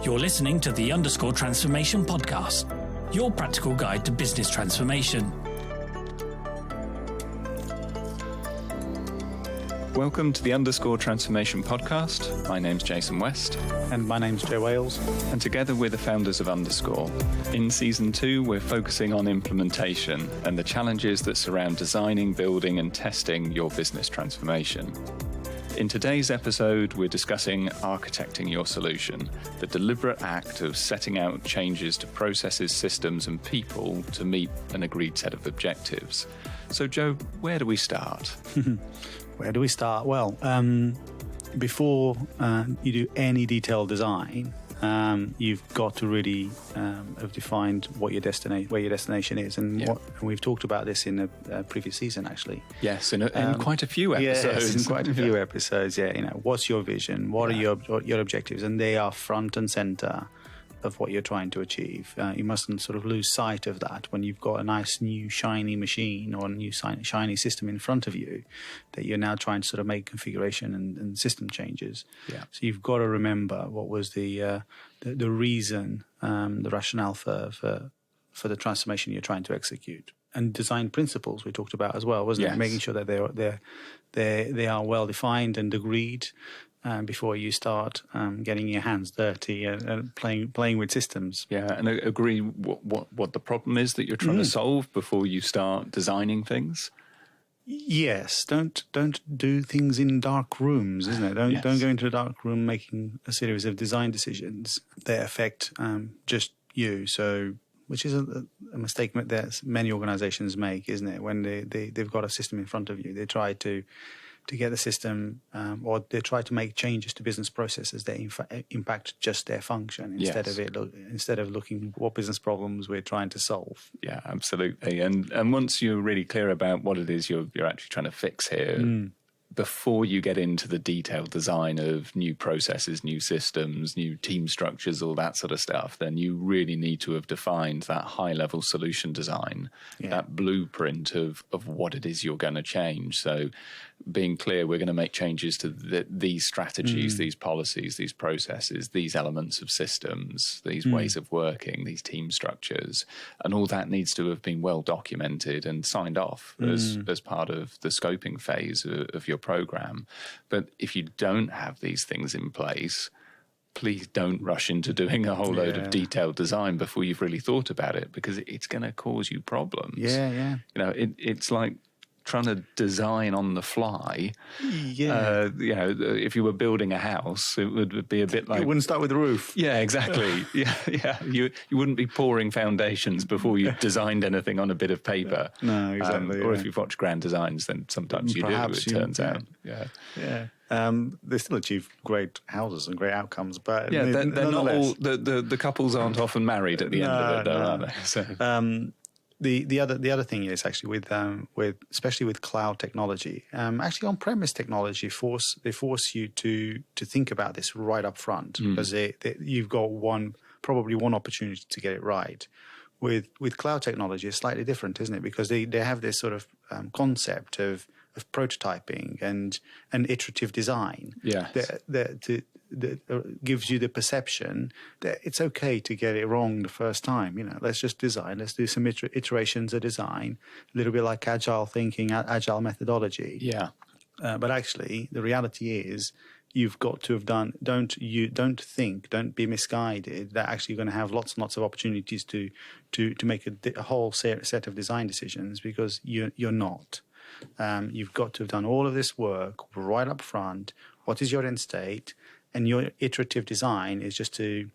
You're listening to the Underscore Transformation Podcast, your practical guide to business transformation. Welcome to the Underscore Transformation Podcast. My name's Jason West. And my name's Joe Wales. And together we're the founders of Underscore. In Season 2, we're focusing on implementation and the challenges that surround designing, building and testing your business transformation. In today's episode, we're discussing architecting your solution, the deliberate act of setting out changes to processes, systems and people to meet an agreed set of objectives. So, Joe, where do we start? Where do we start? Well, before you do any detailed design, you've got to really have defined what your where your destination is, and we've talked about this in a previous season, actually. Yes, in quite a few episodes. Yes, in quite a few episodes. Yeah, what's your vision? What are your objectives? And they are front and center of what you're trying to achieve. You mustn't sort of lose sight of that when you've got a nice new shiny machine or a new shiny system in front of you that you're now trying to sort of make configuration and system changes. Yeah. So you've got to remember what was the reason, the rationale for the transformation you're trying to execute. And design principles we talked about as well, wasn't it? Making sure that they are well defined and agreed before you start getting your hands dirty and playing with systems. Yeah, and agree what the problem is that you're trying to solve before you start designing things. Yes, don't do things in dark rooms, isn't it? Don't go into a dark room making a series of design decisions that affect just you. So, which is a mistake that many organizations make, isn't it? When they've got a system in front of you, they try to get the system, or they try to make changes to business processes that impact just their function instead of looking what business problems we're trying to solve. Yeah, absolutely. And once you're really clear about what it is you're actually trying to fix here, before you get into the detailed design of new processes, new systems, new team structures, all that sort of stuff, then you really need to have defined that high-level solution design, that blueprint of what it is you're going to change. So being clear, we're going to make changes to these strategies, these policies, these processes, these elements of systems, these ways of working, these team structures, and all that needs to have been well documented and signed off as part of the scoping phase of your program. But if you don't have these things in place, please don't rush into doing a whole load of detailed design before you've really thought about it, because it's going to cause you problems. Yeah. It's like trying to design on the fly. Yeah. If you were building a house, it would be a bit like... It wouldn't start with the roof. Yeah, exactly. Yeah. You wouldn't be pouring foundations before you designed anything on a bit of paper. No, exactly. Or if you've watched Grand Designs, then sometimes you Perhaps do, it turns out. Yeah. They still achieve great houses and great outcomes, but they're not all... The couples aren't often married at the end of it, though, are they? So. The other thing is actually with especially with cloud technology, actually on-premise technology they force you to think about this right up front, because you've got probably one opportunity to get it right. With cloud technology, it's slightly different, isn't it? Because they have this sort of concept of prototyping and iterative design. Yeah. That gives you the perception that it's okay to get it wrong the first time. Let's just design. Let's do some iterations of design, a little bit like agile thinking, agile methodology. Yeah. But actually, the reality is, you've got to have done. Don't be misguided that actually you're going to have lots and lots of opportunities to make a whole set of design decisions, because you're not. You've got to have done all of this work right up front. What is your end state? And your iterative design is just to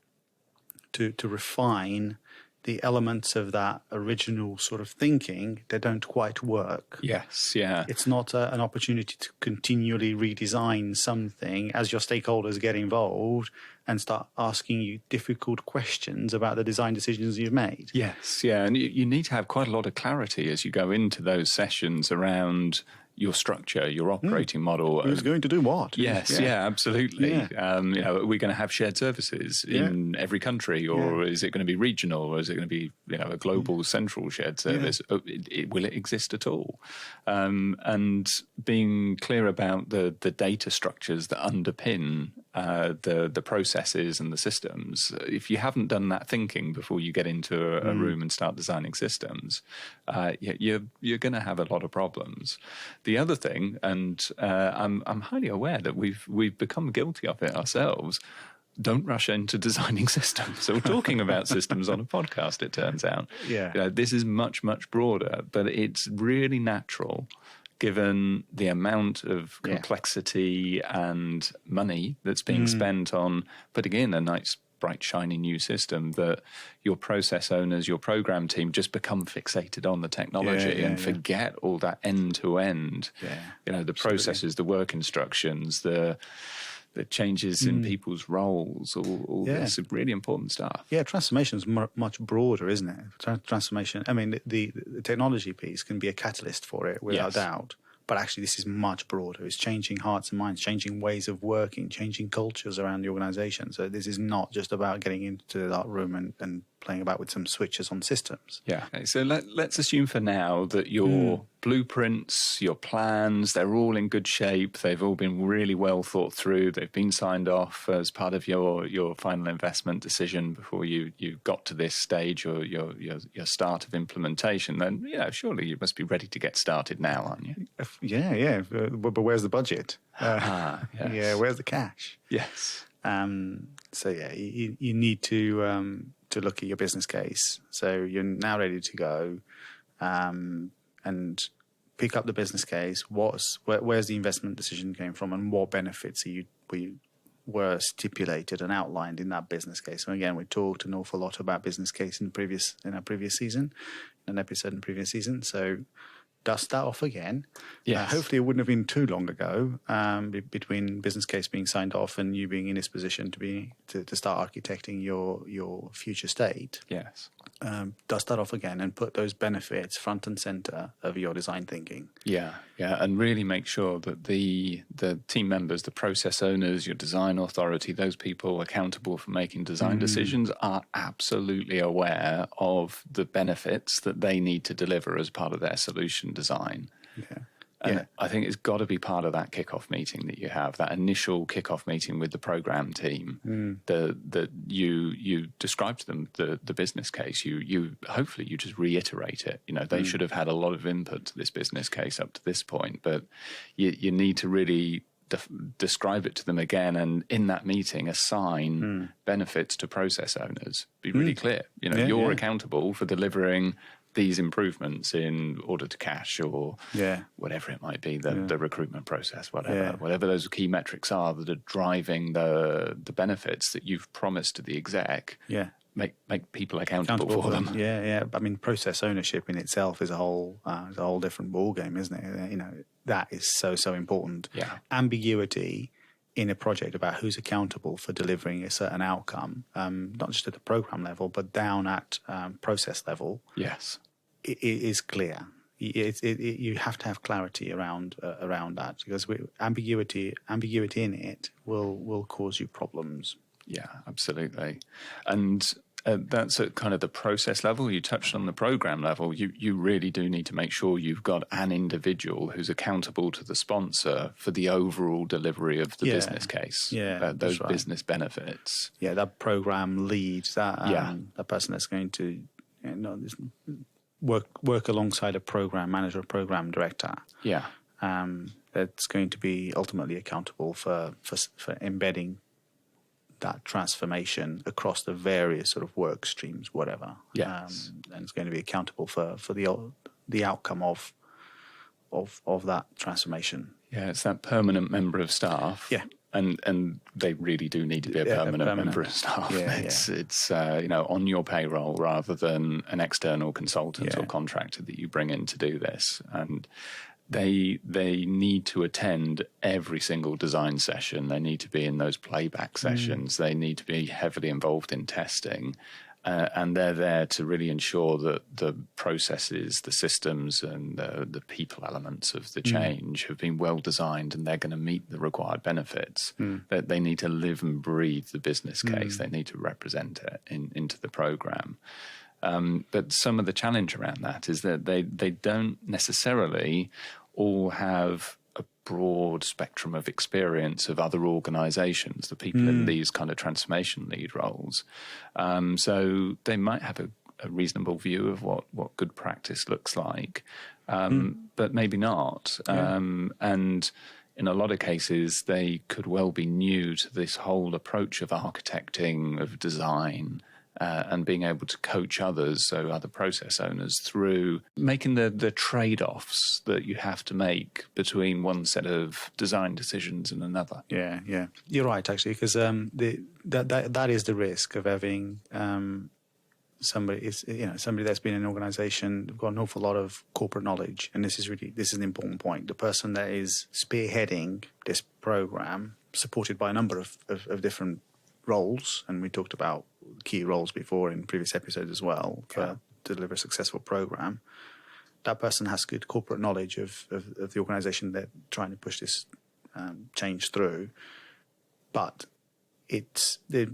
refine the elements of that original sort of thinking that don't quite work. Yes, yeah. It's not an opportunity to continually redesign something as your stakeholders get involved and start asking you difficult questions about the design decisions you've made. Yes, yeah. And you need to have quite a lot of clarity as you go into those sessions around your structure, your operating model. Who's going to do what? Yes, absolutely. Yeah. Are we going to have shared services in every country, or is it going to be regional, or is it going to be a global central shared service? Will it exist at all? And being clear about the data structures that underpin the processes and the systems. If you haven't done that thinking before you get into a room and start designing systems, you're going to have a lot of problems. The other thing, and I'm highly aware that we've become guilty of it ourselves. Don't rush into designing systems. So we're talking about systems on a podcast, it turns out. Yeah. This is much, much broader, but it's really natural given the amount of complexity and money that's being spent on putting in a nice, bright, shiny new system, that your process owners, your program team just become fixated on the technology and forget all that end-to-end, the processes, the work instructions, the changes in people's roles, all this really important stuff. Yeah, transformation is much broader, isn't it? Transformation, I mean, the technology piece can be a catalyst for it, without doubt. But actually, this is much broader. It's changing hearts and minds, changing ways of working, changing cultures around the organization. So this is not just about getting into the dark room and playing about with some switches on systems. Yeah. Okay, so let's assume for now that your blueprints, your plans, they're all in good shape. They've all been really well thought through. They've been signed off as part of your final investment decision before you got to this stage or your start of implementation. Then, surely you must be ready to get started now, aren't you? Yeah. But where's the budget? Yes. Yeah, where's the cash? Yes. So you need to look at your business case. So you're now ready to go, and pick up the business case. Where's the investment decision came from, and what benefits were stipulated and outlined in that business case? And again, we talked an awful lot about business case in our previous season, an episode in the previous season. So dust that off again. Yes. Hopefully it wouldn't have been too long ago between business case being signed off and you being in this position to start architecting your future state. Yes. Dust that off again and put those benefits front and center of your design thinking. Yeah, and really make sure that the team members, the process owners, your design authority, those people accountable for making design decisions are absolutely aware of the benefits that they need to deliver as part of their solution design. Yeah. And I think it's got to be part of that kickoff meeting that you have, that initial kickoff meeting with the program team, that you describe to them the business case. You hopefully you just reiterate it. They should have had a lot of input to this business case up to this point, but you need to really describe it to them again, and in that meeting assign benefits to process owners. Be really clear. You're accountable for delivering these improvements in order to cash or whatever it might be, the recruitment process, whatever those key metrics are that are driving the benefits that you've promised to the exec. Yeah. Make people accountable for them. Yeah. I mean, process ownership in itself is a whole different ballgame, isn't it? That is so important. Yeah. Ambiguity in a project about who's accountable for delivering a certain outcome, not just at the program level, but down at process level. Yes, it is clear. You have to have clarity around that, because ambiguity in it will cause you problems. Yeah, absolutely, and. That's at kind of the process level. You touched on the program level. You really do need to make sure you've got an individual who's accountable to the sponsor for the overall delivery of the business case. Yeah, those business benefits. Yeah, that program lead, that person that's going to work alongside a program manager, a program director. Yeah, that's going to be ultimately accountable for embedding that transformation across the various sort of work streams, whatever. Yes. And it's going to be accountable for the outcome of that transformation. Yeah, it's that permanent member of staff. Yeah. And they really do need to be a permanent member of staff. It's on your payroll rather than an external consultant or contractor that you bring in to do this. And they need to attend every single design session. They need to be in those playback sessions. They need to be heavily involved in testing. And they're there to really ensure that the processes, the systems, and the people elements of the change have been well designed, and they're going to meet the required benefits. That they need to live and breathe the business case. They need to represent it into the program. But some of the challenge around that is that they don't necessarily all have a broad spectrum of experience of other organizations, the people in these kind of transformation lead roles. So they might have a reasonable view of what good practice looks like, but maybe not. And in a lot of cases, they could well be new to this whole approach of architecting, of design, and being able to coach others, so other process owners, through making the trade-offs that you have to make between one set of design decisions and another. Yeah. You're right, actually, because that is the risk of having somebody that's been in an organisation, they've got an awful lot of corporate knowledge, and this is an important point. The person that is spearheading this program, supported by a number of different roles, and we talked about key roles before in previous episodes as well, to deliver a successful program. That person has good corporate knowledge of the organisation they're trying to push this change through, but there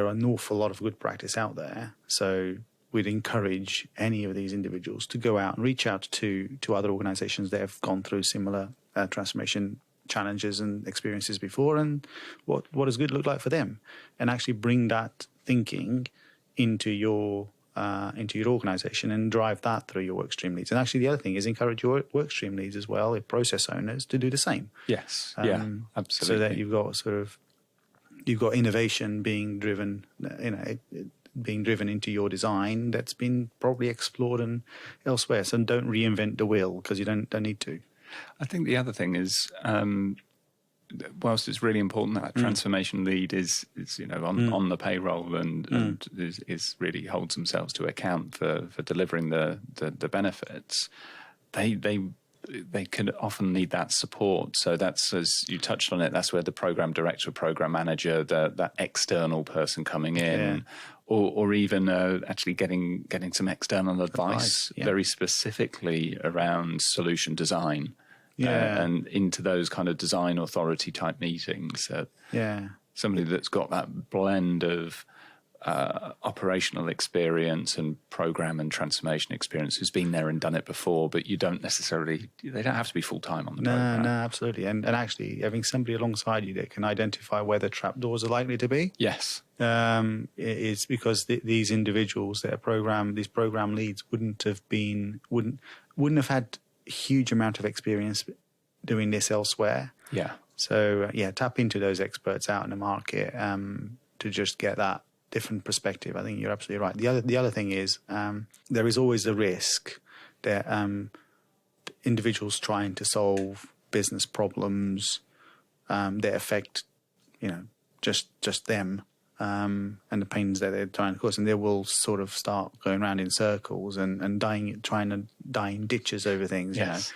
are an awful lot of good practice out there. So we'd encourage any of these individuals to go out and reach out to other organisations that have gone through similar transformation challenges and experiences before, and what does good look like for them, and actually bring that thinking into your organisation and drive that through your workstream leads. And actually, the other thing is encourage your workstream leads as well, if process owners, to do the same. Yes, absolutely. So that you've got innovation being driven, being driven into your design that's been probably explored and elsewhere. So don't reinvent the wheel, because you don't need to. I think the other thing is, whilst it's really important that transformation lead is on the payroll and is really holds themselves to account for delivering the benefits, they can often need that support. So that's, as you touched on it, that's where the program director, program manager, that external person coming in, or even actually getting some external advice very specifically around solution design. And into those kind of design authority type meetings. Somebody that's got that blend of operational experience and program and transformation experience, who's been there and done it before, but they don't have to be full time on the program. No, absolutely. And actually having somebody alongside you that can identify where the trapdoors are likely to be. Yes. It's because these individuals that these program leads wouldn't have had a huge amount of experience doing this elsewhere. So tap into those experts out in the market to just get that different perspective. I think you're absolutely right. The other thing is there is always a risk that individuals trying to solve business problems that affect just them and the pains that they're trying to cause, and they will sort of start going around in circles and trying to die in ditches over things. Yes.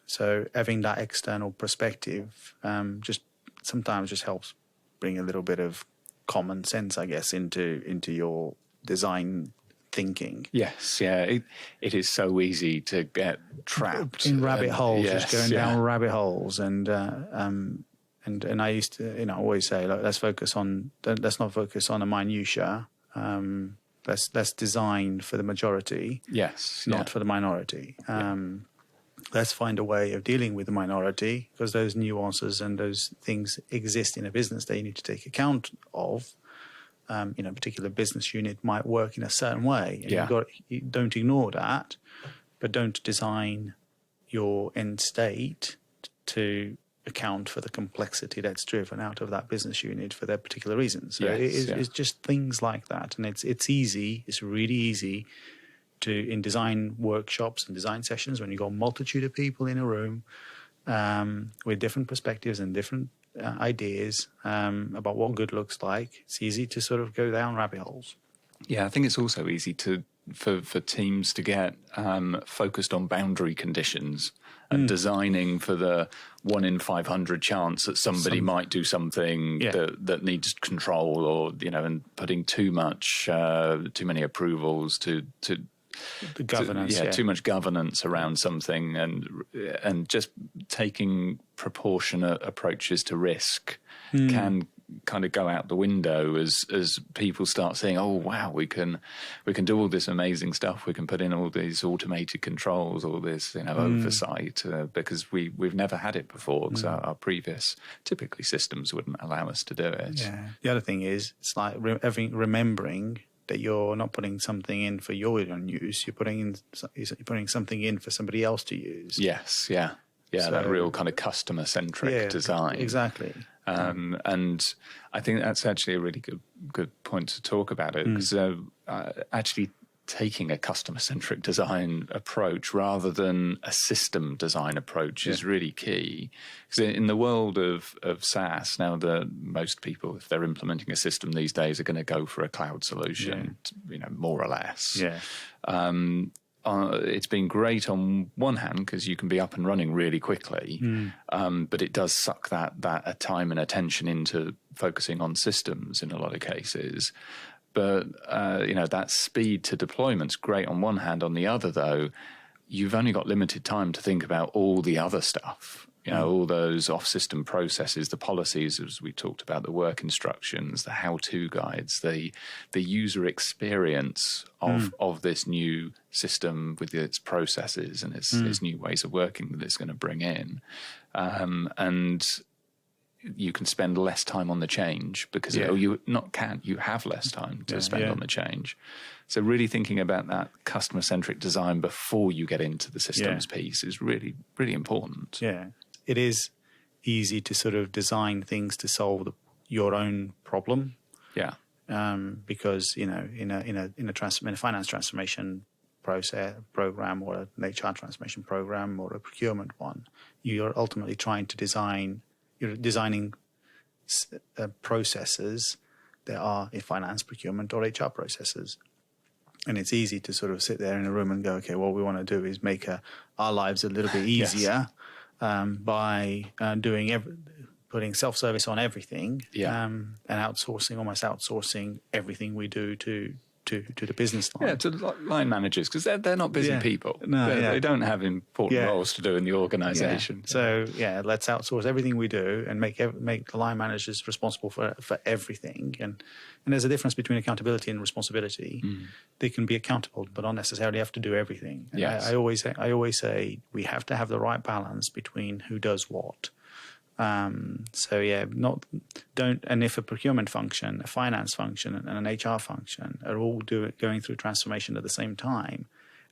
So having that external perspective sometimes just helps bring a little bit of common sense, I guess, into your design thinking. Yes, it is so easy to get trapped in rabbit holes, just going down rabbit holes, and I used to, always say, look, let's not focus on a minutia. Let's design for the majority, not for the minority. Let's find a way of dealing with the minority, because those nuances and those things exist in a business that you need to take account of. A particular business unit might work in a certain way. And you don't ignore that, but don't design your end state to account for the complexity that's driven out of that business unit for their particular reasons. So it's just things like that. And it's easy, it's really easy in design workshops and design sessions, when you've got a multitude of people in a room with different perspectives and different ideas about what good looks like, it's easy to sort of go down rabbit holes. Yeah, I think it's also easy to for teams to get focused on boundary conditions and designing for the 1 in 500 chance that somebody might do something that needs control, or and putting too many approvals to the governance, too much governance around something, and just taking proportionate approaches to risk can kind of go out the window as people start saying, oh wow, we can do all this amazing stuff, we can put in all these automated controls, all this oversight, because we've never had it before, because our previous typically systems wouldn't allow us to do it. The other thing is, it's like remembering that you're not putting something in for your own use, you're putting something in for somebody else to use. Yes, so, that real kind of customer-centric design. Exactly. And I think that's actually a really good point to talk about it, because actually taking a customer-centric design approach rather than a system design approach is really key. Because in the world of SaaS, now most people, if they're implementing a system these days, are going to go for a cloud solution, more or less. It's been great on one hand because you can be up and running really quickly, but it does suck that time and attention into focusing on systems in a lot of cases. But that speed to deployment's great on one hand. On the other, though, you've only got limited time to think about all the other stuff. All those off-system processes, the policies, as we talked about, the work instructions, the how-to guides, the user experience of this new system with its processes and its new ways of working that it's going to bring in. And you can spend less time on the change because you have less time to spend on the change. So really thinking about that customer-centric design before you get into the systems piece is really, really important. Yeah. It is easy to sort of design things to solve your own problem. Yeah. Because in a finance transformation program, or an HR transformation program, or a procurement one, you're ultimately designing processes that are in finance, procurement, or HR processes. And it's easy to sort of sit there in a room and go, okay, what we want to do is make our lives a little bit easier. By putting self-service on everything, and almost outsourcing everything we do to the business line. Yeah, to line managers, because they're not busy people. They don't have important roles to do in the organisation. So let's outsource everything we do and make the line managers responsible for everything. And there's a difference between accountability and responsibility. They can be accountable, but not necessarily have to do everything. I always say we have to have the right balance between who does what. And if a procurement function, a finance function, and an HR function are all going through transformation at the same time,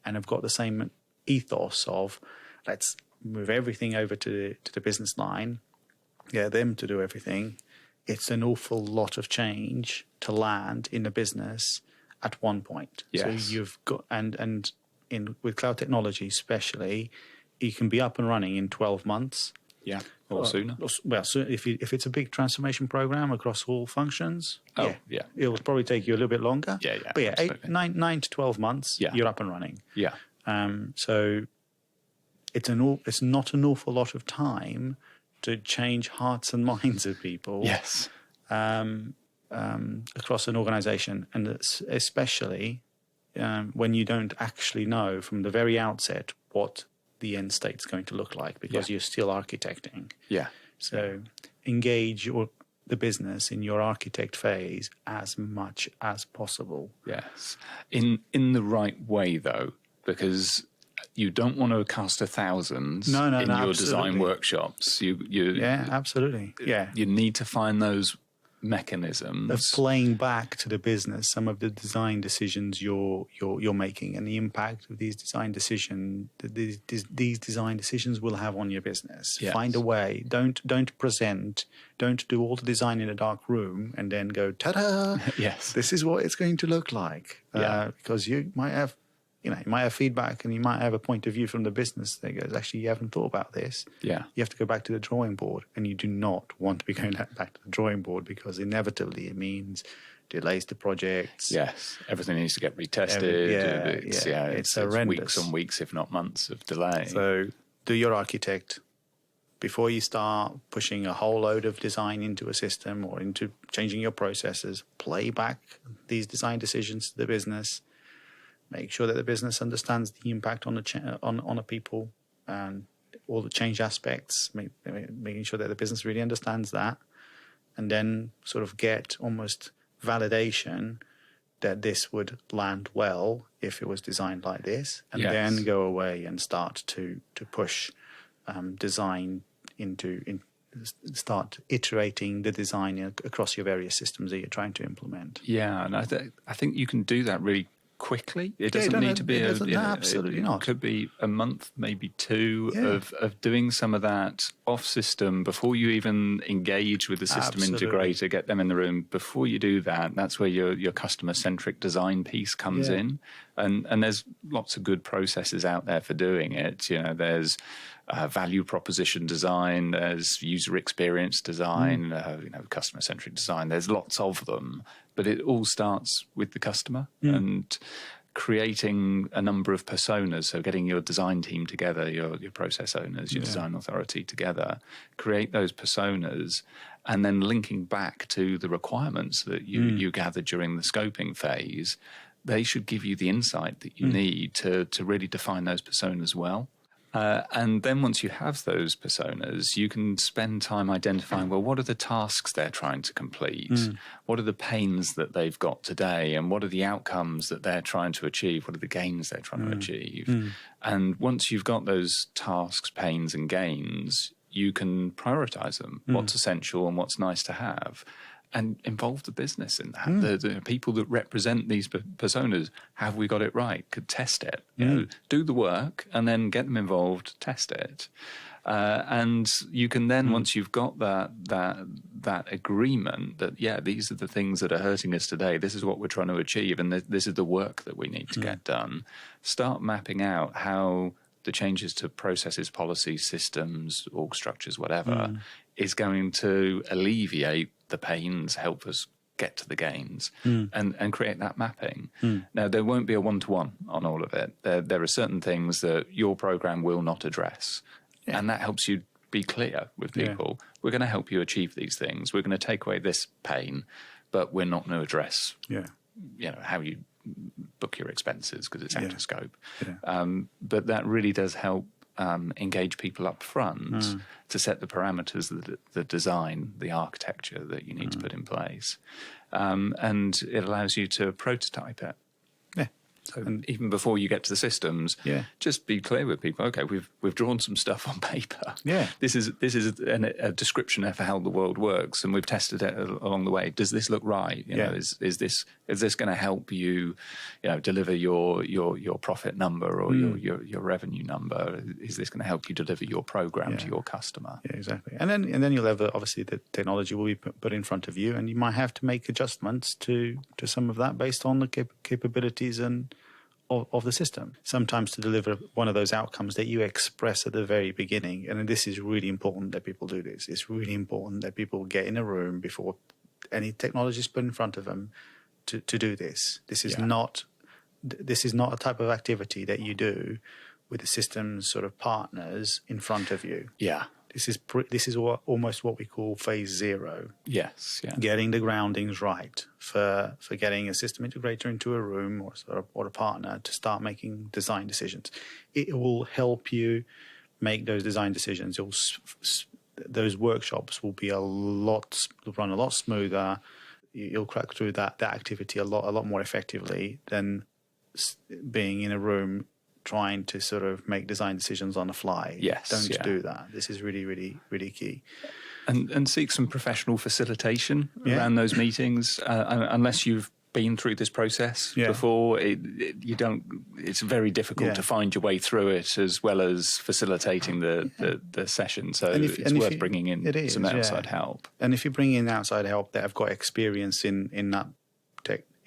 and have got the same ethos of let's move everything over to the business line, them to do everything, it's an awful lot of change to land in a business at one point. Yes. So you've got with cloud technology especially, you can be up and running in 12 months. Yeah, or sooner. Well, so if it's a big transformation program across all functions, it will probably take you a little bit longer. But 9 to 12 months, you're up and running. Yeah. So it's not an awful lot of time to change hearts and minds of people. Yes. Across an organization, and especially when you don't actually know from the very outset what the end state's going to look like, because you're still architecting. Yeah. So engage the business in your architect phase as much as possible. Yes. In the right way, though, because you don't want to cast thousands in your absolutely. design workshops. Absolutely. Yeah. You need to find those mechanisms of playing back to the business some of the design decisions you're making, and the impact of these design decisions will have on your business. Yes. Find a way. Don't do all the design in a dark room and then go, ta-da! Yes, this is what it's going to look like. Because you might have you might have feedback and you might have a point of view from the business that goes, actually, you haven't thought about this. Yeah. You have to go back to the drawing board, and you do not want to be going back to the drawing board, because inevitably it means delays to projects. Yes. Everything needs to get retested. It's horrendous. Weeks on weeks, if not months of delay. So do your architect, before you start pushing a whole load of design into a system or into changing your processes, play back these design decisions to the business. Make sure that the business understands the impact on the people and all the change aspects. Making sure that the business really understands that, and then sort of get almost validation that this would land well if it was designed like this, and then go away and start to push design start iterating the design across your various systems that you're trying to implement. Yeah, and I think you can do that really quickly. It doesn't need to be absolutely not. It could be a month, maybe two of doing some of that off system before you even engage with the system integrator, get them in the room. Before you do that, that's where your customer centric design piece comes in. And there's lots of good processes out there for doing it. There's value proposition design, there's user experience design, customer centric design. There's lots of them, but it all starts with the customer and creating a number of personas. So getting your design team together, your process owners, your design authority together, create those personas, and then linking back to the requirements that you gather during the scoping phase. They should give you the insight that you need to really define those personas well. And then once you have those personas, you can spend time identifying, well, what are the tasks they're trying to complete? What are the pains that they've got today? And what are the outcomes that they're trying to achieve? What are the gains they're trying to achieve? And once you've got those tasks, pains and gains, you can prioritize them, what's essential and what's nice to have. And involve the business in that. The people that represent these personas, have we got it right? Could test it. Do the work and then get them involved, test it. And you can then, once you've got that agreement that, these are the things that are hurting us today, this is what we're trying to achieve, and this is the work that we need to get done, start mapping out how the changes to processes, policies, systems, org structures, whatever, is going to alleviate the pains, help us get to the gains, and create that mapping. Now, there won't be a one-to-one on all of it. There are certain things that your program will not address, and that helps you be clear with people. We're going to help you achieve these things. We're going to take away this pain, but we're not going to address how you book your expenses because it's out of scope. But that really does help engage people up front to set the parameters, the design, the architecture that you need to put in place. And it allows you to prototype it. So even before you get to the systems, just be clear with people. Okay, we've drawn some stuff on paper. This is a description of how the world works, and we've tested it along the way. Does this look right? Is this going to help you, deliver your profit number or your revenue number? Is this going to help you deliver your program to your customer? Yeah, exactly. And then you'll have obviously the technology will be put in front of you, and you might have to make adjustments to some of that based on the capabilities and of the system. Sometimes to deliver one of those outcomes that you express at the very beginning, and this is really important that people do this. It's really important that people get in a room before any technology is put in front of them to do this. This is not a type of activity that you do with the system's sort of partners in front of you. This is almost what we call phase 0. Getting the groundings right for getting a system integrator into a room or a partner to start making design decisions. It will help you make those design decisions. Those workshops will be run a lot smoother. You'll crack through that activity a lot more effectively than being in a room trying to sort of make design decisions on the fly. Don't do that. This is really, really, really key. And seek some professional facilitation around those meetings. Unless you've been through this process before, it's very difficult to find your way through it, as well as facilitating the session. So it's worth bringing in some outside help. And if you bring in outside help that have got experience in that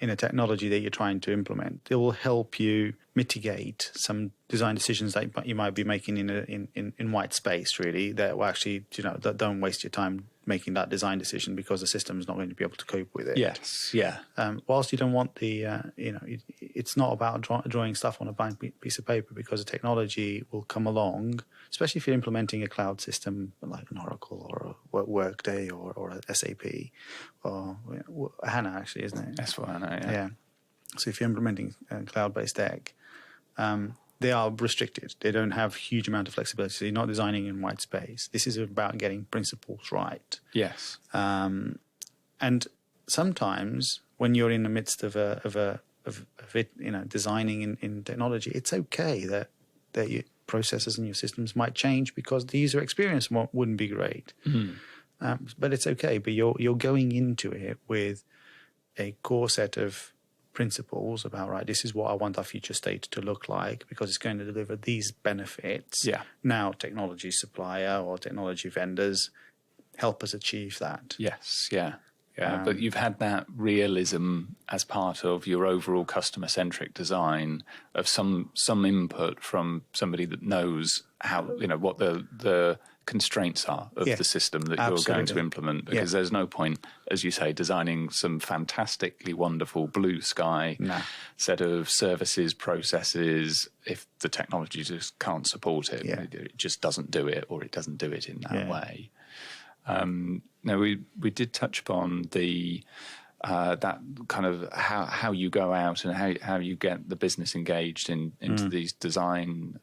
in a technology that you're trying to implement. It will help you mitigate some design decisions that you might be making in white space, really, that will actually, that don't waste your time making that design decision because the system is not going to be able to cope with it. Yes, yeah. Whilst you don't want the, it's not about drawing stuff on a blank piece of paper, because the technology will come along, especially if you're implementing a cloud system like an Oracle or a Workday or a SAP or HANA, actually, isn't it? S/4HANA, Yeah. So if you're implementing a cloud-based tech, they are restricted. They don't have huge amount of flexibility. So you're not designing in white space. This is about getting principles right. Yes. And sometimes when you're in the midst of it, designing in technology, it's okay that your processes and your systems might change because the user experience wouldn't be great. Mm-hmm. But it's okay. But you're going into it with a core set of principles about, right, this is what I want our future state to look like because it's going to deliver these benefits. Yeah. Now, technology supplier or technology vendors help us achieve that. Yes, yeah. Yeah, but you've had that realism as part of your overall customer-centric design of some input from somebody that knows how, what the constraints are of the system that you're going to implement, because there's no point, as you say, designing some fantastically wonderful blue sky set of services, processes, if the technology just can't support it. Yeah. It just doesn't do it, or it doesn't do it in that way. Now, we did touch upon the that kind of how you go out and how you get the business engaged into these design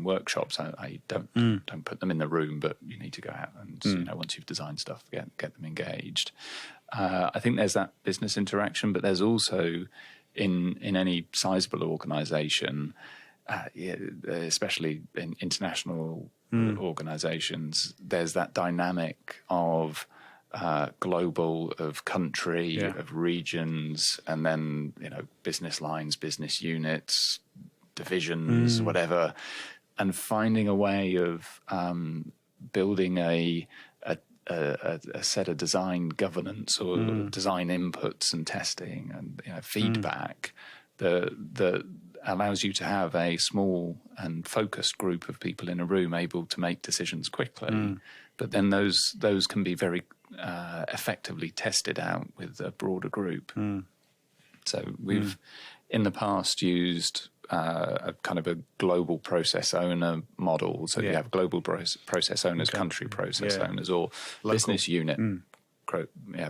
workshops. I don't put them in the room, but you need to go out and once you've designed stuff, get them engaged. I think there's that business interaction, but there's also in any sizable organisation, especially in international organizations, there's that dynamic of global, of country, of regions, and then business lines, business units, divisions, whatever, and finding a way of building a set of design governance or design inputs and testing and feedback that allows you to have a small and focused group of people in a room able to make decisions quickly. But then those can be very effectively tested out with a broader group. So we've in the past used a kind of a global process owner model. So you have global process owners, country process owners, or local business unit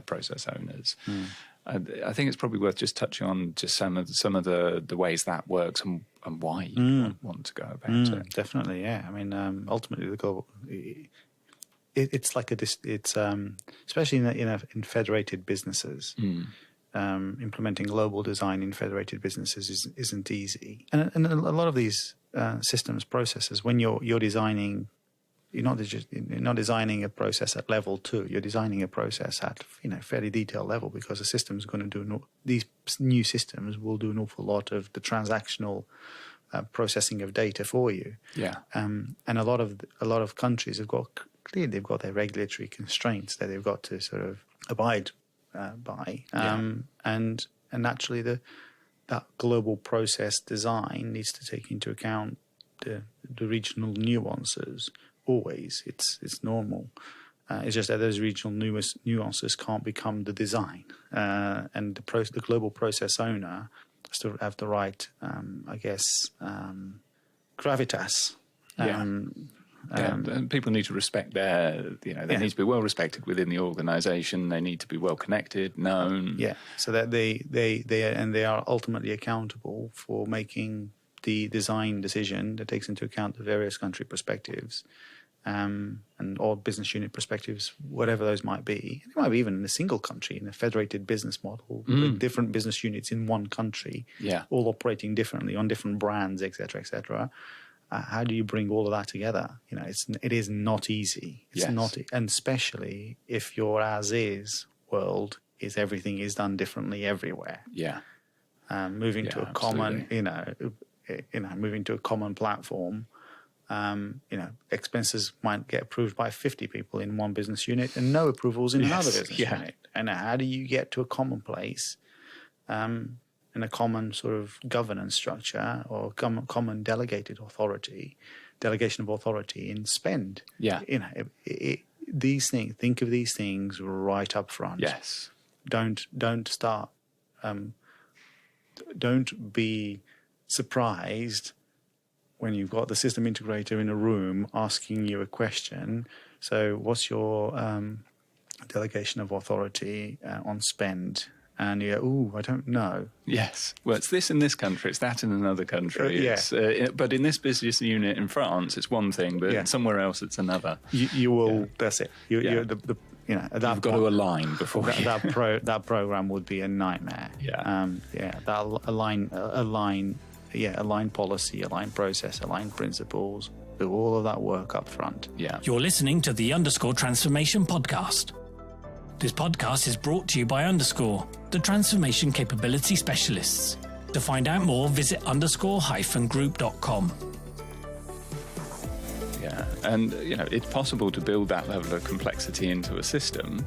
process owners. I think it's probably worth just touching on just some of the ways that works and why you want to go about it. Definitely, yeah. I mean, ultimately, the global it's like it's especially in federated businesses. Implementing global design in federated businesses isn't easy, and a lot of these systems processes, when you're designing. You're not designing a process at level 2. You're designing a process at fairly detailed level, because the system's going to do these new systems will do an awful lot of the transactional processing of data for you. Yeah. And a lot of countries have got their regulatory constraints that they've got to sort of abide by. And naturally that global process design needs to take into account the regional nuances. Always, it's normal. It's just that those regional nuances can't become the design, and the global process owner has to have the right, gravitas. And people need to respect they need to be well respected within the organisation. They need to be well connected, known. Yeah, so that they are ultimately accountable for making the design decision that takes into account the various country perspectives, and or business unit perspectives, whatever those might be. It might be even in a single country, in a federated business model, with different business units in one country, all operating differently on different brands, etc., etc. How do you bring all of that together? It is not easy. It's not, and especially if your as-is world is everything is done differently everywhere. Moving to a common, moving to a common platform, expenses might get approved by 50 people in one business unit and no approvals in another business unit. And how do you get to a common place in a common sort of governance structure or common delegation of authority in spend. Yeah. These things. Think of these things right up front. Yes. Don't start. Don't be surprised when you've got the system integrator in a room asking you a question. So, what's your delegation of authority on spend? And you go, I don't know. Yes. Well, it's this in this country, it's that in another country. Yeah. But in this business unit in France, it's one thing, but somewhere else it's another. You will. That's it. You're at that You've got to align before that program would be a nightmare. Yeah. That align policy, align process, align principles. Do all of that work up front. Yeah. You're listening to the _Transformation podcast. This podcast is brought to you by _, the transformation capability specialists. To find out more, visit _group.com. Yeah, and it's possible to build that level of complexity into a system.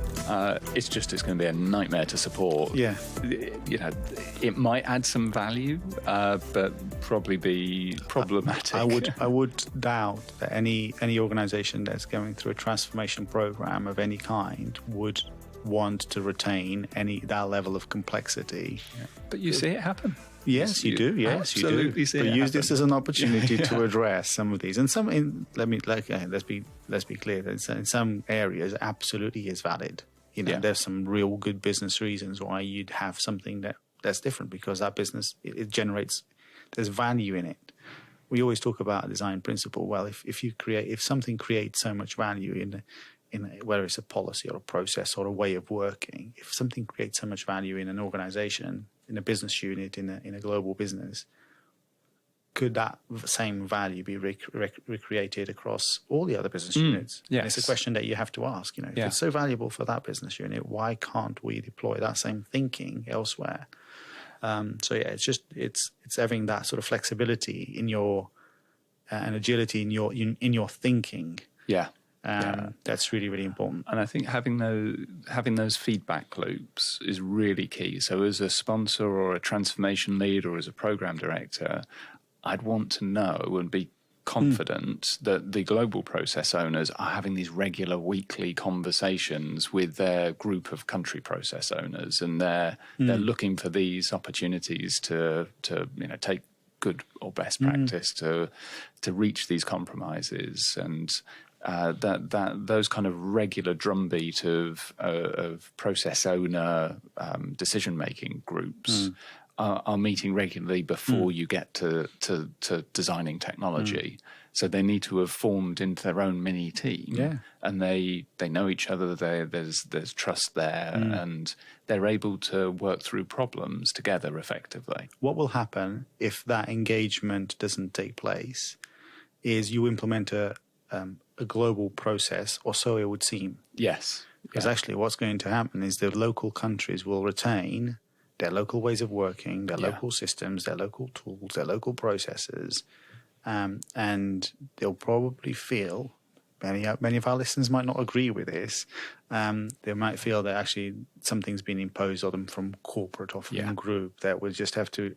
It's going to be a nightmare to support. Yeah, it might add some value, but probably be problematic. I would doubt that any organisation that's going through a transformation program of any kind would want to retain that level of complexity. Yeah. But you see it happen. Yes, you do. Yes, you do. But use this as an opportunity to address some of these. And let's be clear. That in some areas, absolutely is valid. There's some real good business reasons why you'd have something that's different, because that business it generates. There's value in it. We always talk about a design principle. Well, if something creates so much value in whether it's a policy or a process or a way of working, if something creates so much value in an organization, in a business unit, in a global business, could that same value be recreated across all the other business units? Yes. And it's a question that you have to ask. If it's so valuable for that business unit, why can't we deploy that same thinking elsewhere? It's having that sort of flexibility in your and agility in your thinking. Yeah. That's really, really important. And I think having those feedback loops is really key. So as a sponsor or a transformation lead or as a program director, I'd want to know and be confident that the global process owners are having these regular weekly conversations with their group of country process owners, and they're looking for these opportunities to take good or best practice to reach these compromises, and those kind of regular drumbeat of process owner decision making groups are meeting regularly before you get to designing technology. So they need to have formed into their own mini team, and they know each other. There's trust there, and they're able to work through problems together effectively. What will happen if that engagement doesn't take place is you implement a global process, or so it would seem. Yes. Because actually what's going to happen is the local countries will retain their local ways of working, their local systems, their local tools, their local processes, and they'll probably feel, many of our listeners might not agree with this, they might feel that actually something's been imposed on them from corporate or from group, that we'll just have to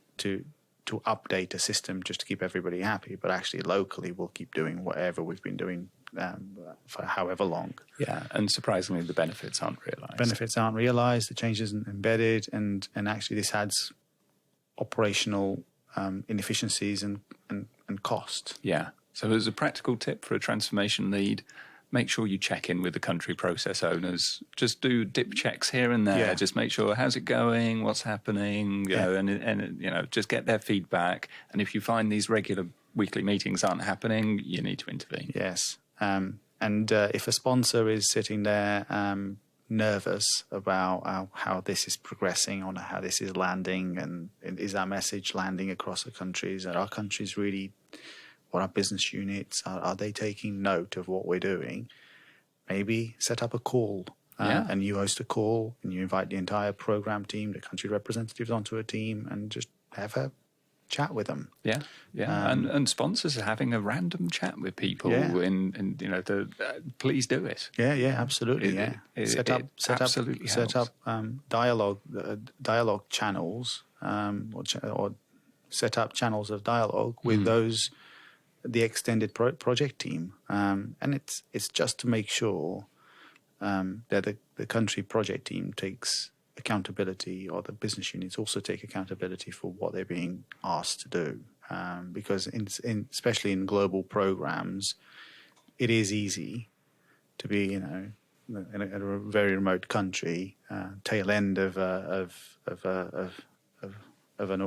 update a system just to keep everybody happy, but actually locally we'll keep doing whatever we've been doing for however long. Yeah, and surprisingly the benefits aren't realised. The change isn't embedded, and actually this adds operational inefficiencies and cost. Yeah, so as a practical tip for a transformation lead, make sure you check in with the country process owners. Just do dip checks here and there. Just make sure, how's it going, what's happening, you know, and just get their feedback. And if you find these regular weekly meetings aren't happening, you need to intervene. Yes. And if a sponsor is sitting there nervous about how this is progressing, or how this is landing, and is our message landing across the countries, are our countries really, what our business units, are they taking note of what we're doing? Maybe set up a call and you host a call and you invite the entire program team, the country representatives onto a team, and just have a chat with them. Yeah, yeah, and sponsors are having a random chat with people. In please do it. Yeah, absolutely. Set up dialogue channels, or set up channels of dialogue with the extended project team, and it's just to make sure that the country project team takes accountability, or the business units also take accountability for what they're being asked to do. Because especially in global programs, it is easy to be, in a very remote country, tail end of an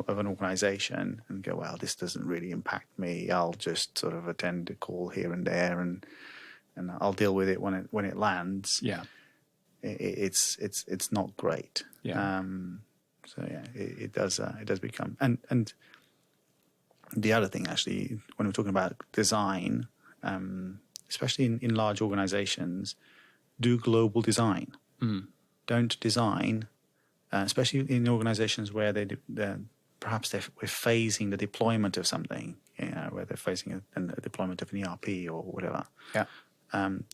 organization, and go, well, this doesn't really impact me. I'll just sort of attend a call here and there, and I'll deal with it when it lands. Yeah. It's not great. Yeah. It does become, and the other thing, actually, when we're talking about design, especially in large organizations, do global design. Don't design, especially in organizations where perhaps we're phasing the deployment of something, where they're phasing a deployment of an ERP or whatever. Yeah.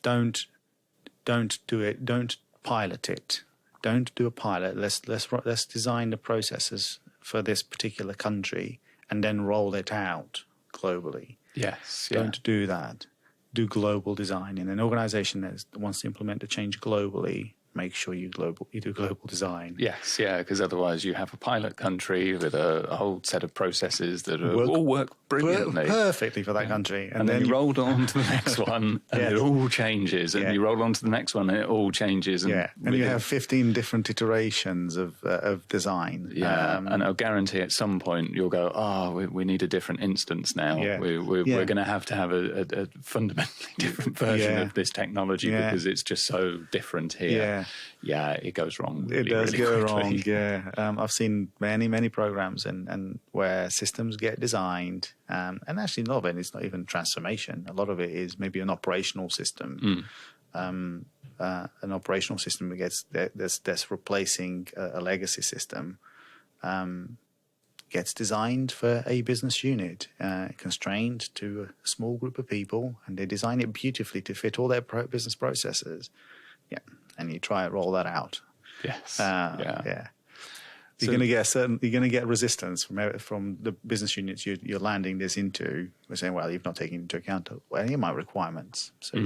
Don't do it. Don't pilot it. Don't do a pilot. Let's design the processes for this particular country and then roll it out globally. Yes. Don't do that. Do global design. In an organization that wants to implement a change globally, make sure you do global design. Yes, yeah, because otherwise you have a pilot country with a whole set of processes that all work brilliantly. Perfectly for that country. And then you rolled on to the next one and it all changes. And you roll on to the next one and it all changes. And you have 15 different iterations of design. Yeah, and I'll guarantee at some point you'll go, we need a different instance now. Yeah. We're going to have a fundamentally different version of this technology because it's just so different here. Yeah, it goes wrong. Really, it does really go quickly. wrong. Yeah, I've seen many programs and where systems get designed, and actually a lot of it is not even transformation. A lot of it is maybe an operational system. An operational system that's replacing a legacy system. Gets designed for a business unit, constrained to a small group of people, and they design it beautifully to fit all their business processes. Yeah. And you try and roll that out. Yes. You're going to get resistance from the business units you're landing this into. We're saying, well, you've not taken into account any of my requirements. So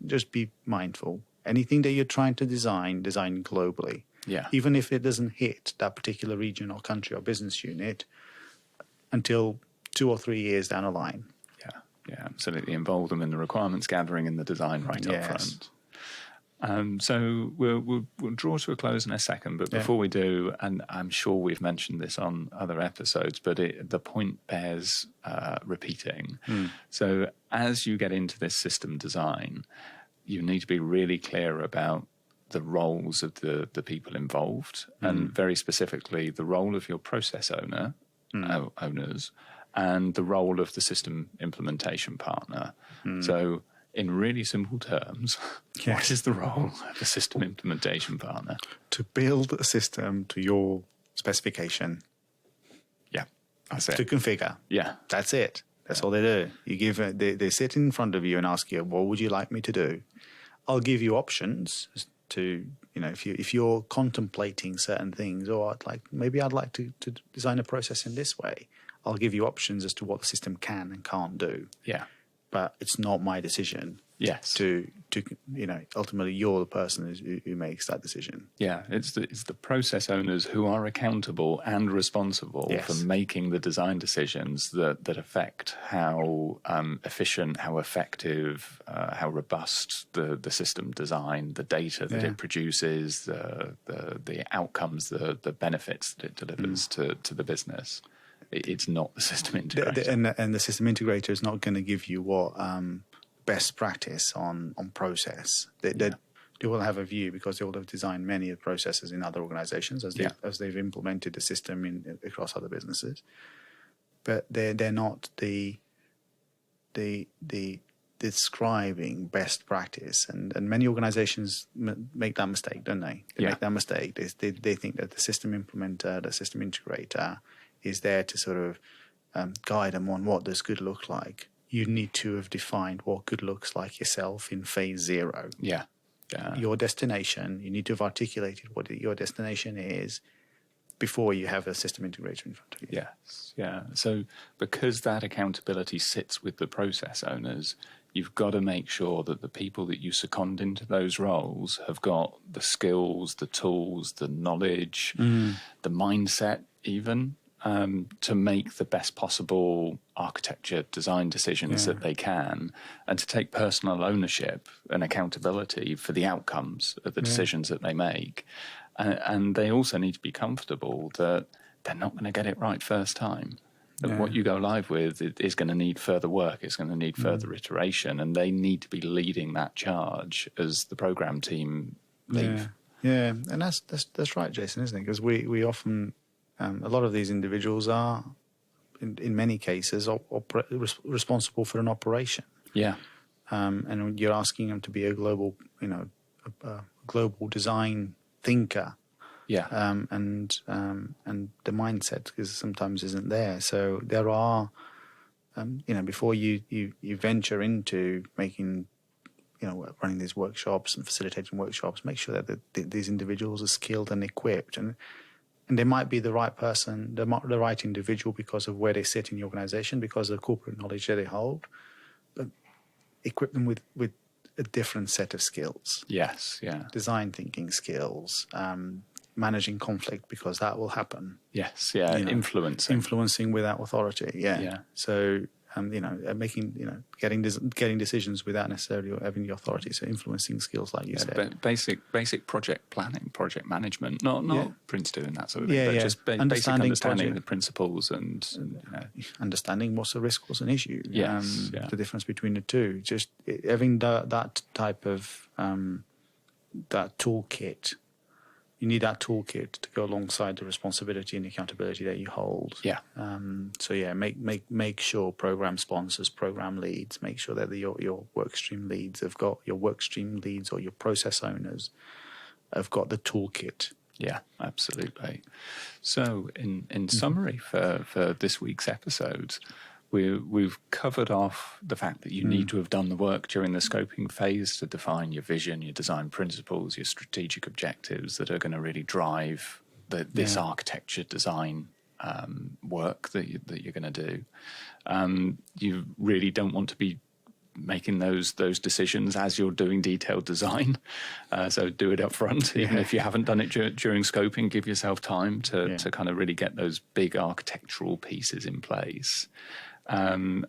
just be mindful. Anything that you're trying to design globally. Yeah. Even if it doesn't hit that particular region or country or business unit until 2 or 3 years down the line. Yeah, absolutely. Involve them in the requirements gathering and the design up front. So we'll draw to a close in a second, but before we do, and I'm sure we've mentioned this on other episodes, but the point bears repeating. So as you get into this system design, you need to be really clear about the roles of the people involved, and very specifically the role of your process owners, and the role of the system implementation partner. So in really simple terms, what is the role of the system implementation partner? To build a system to your specification. Yeah, that's it. To configure. Yeah. That's it. That's all they do. You give they sit in front of you and ask you, what would you like me to do? I'll give you options to, if you're contemplating certain things, or I'd like to design a process in this way. I'll give you options as to what the system can and can't do. Yeah. But it's not my decision. Yes. To ultimately you're the person who makes that decision. Yeah, it's the process owners who are accountable and responsible for making the design decisions that affect how efficient, how effective, how robust the system design, the data that it produces, the outcomes, the benefits that it delivers to the business. It's not the system integrator. And the system integrator is not going to give you what best practice on process. They will have a view because they will have designed many processes in other organizations as they've implemented the system across other businesses. But they're not the describing best practice, and many organizations make that mistake, don't they? They make that mistake. They think that the system implementer, the system integrator, is there to sort of guide them on what does good look like, you need to have defined what good looks like yourself in phase 0. Yeah. Your destination, you need to have articulated what your destination is before you have a system integrator in front of you. Yes, yeah. So because that accountability sits with the process owners, you've got to make sure that the people that you second into those roles have got the skills, the tools, the knowledge, the mindset even, to make the best possible architecture design decisions that they can, and to take personal ownership and accountability for the outcomes of the decisions that they make. And they also need to be comfortable that they're not going to get it right first time. That what you go live with is going to need further work, it's going to need further iteration, and they need to be leading that charge as the program team leave. Yeah, and that's right, Jason, isn't it? Because we often, a lot of these individuals are, in many cases, responsible for an operation. Yeah. And you're asking them to be a global, a global design thinker. Yeah. And the mindset, because sometimes isn't there. So there are, before you venture into making, running these workshops and facilitating workshops, make sure that these individuals are skilled and equipped, and they might be the right person, the right individual because of where they sit in the organization, because of the corporate knowledge that they hold, but equip them with a different set of skills. Yes, yeah. Design thinking skills, managing conflict, because that will happen. Yes, yeah. Influencing without authority. Yeah. So, getting decisions without necessarily having the authority. So influencing skills, like you said. Basic project planning, project management, not Prince doing that sort of thing, but just basic understanding the principles and understanding what's a risk, what's an issue. Yes, the difference between the two. Just having that type of that toolkit. You need that toolkit to go alongside the responsibility and accountability that you hold. Yeah. Make sure program sponsors, program leads, make sure that your work stream leads have got your work stream leads, or your process owners have got the toolkit. Yeah, absolutely. So, in summary for this week's episodes, we've covered off the fact that you need to have done the work during the scoping phase to define your vision, your design principles, your strategic objectives that are going to really drive this architecture design work that you're going to do. You really don't want to be making those decisions as you're doing detailed design. So do it up front. Even if you haven't done it during scoping, give yourself time to kind of really get those big architectural pieces in place. And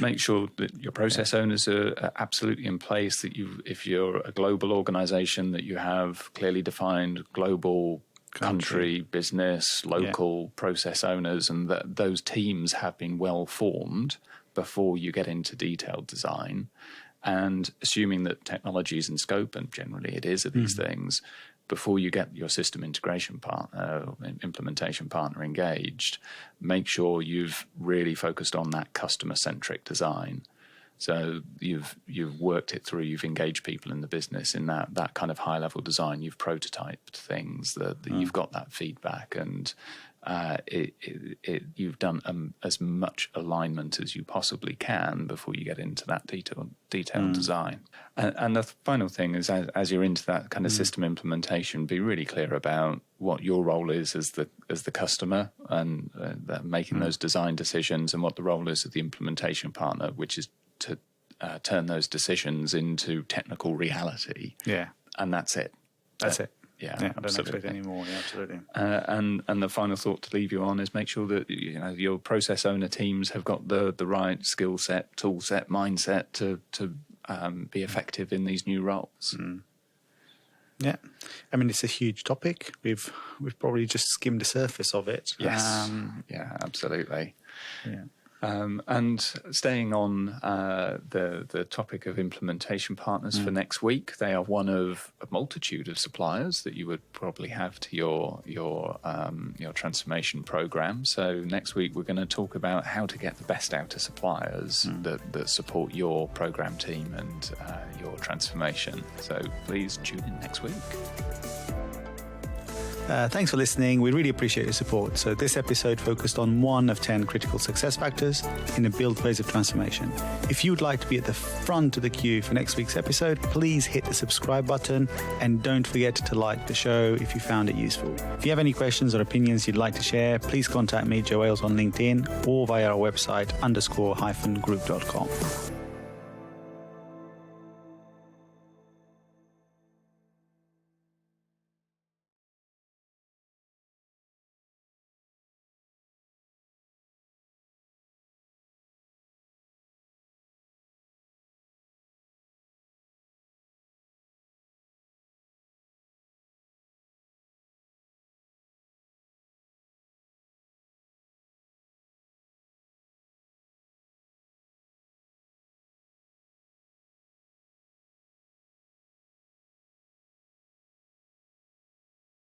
make sure that your process owners are absolutely in place, that if you're a global organization, that you have clearly defined global country, business, local process owners, and that those teams have been well formed before you get into detailed design. And assuming that technology is in scope, and generally it is, of these things, before you get your system integration partner, implementation partner engaged, make sure you've really focused on that customer-centric design. So you've worked it through, you've engaged people in the business in that kind of high-level design. You've prototyped things that you've got that feedback, and you've done as much alignment as you possibly can before you get into that detailed design. And the final thing is, as you're into that kind of system implementation, be really clear about what your role is as the customer, and making those design decisions, and what the role is of the implementation partner, which is to turn those decisions into technical reality. Yeah, and that's it. That's it. Yeah, I don't expect any more. Yeah, absolutely. And the final thought to leave you on is make sure that your process owner teams have got the right skill set, tool set, mindset to be effective in these new roles. Yeah, I mean, it's a huge topic. We've probably just skimmed the surface of it. Yes. Yeah, absolutely. Yeah. And staying on the topic of implementation partners for next week, they are one of a multitude of suppliers that you would probably have to your transformation program. So next week we're going to talk about how to get the best out of suppliers that support your program team and your transformation. So please tune in next week. Thanks for listening. We really appreciate your support. So this episode focused on 1 of 10 critical success factors in a build phase of transformation. If you'd like to be at the front of the queue for next week's episode, please hit the subscribe button and don't forget to like the show if you found it useful. If you have any questions or opinions you'd like to share, please contact me, Joe Ailes, on LinkedIn or via our website _group.com.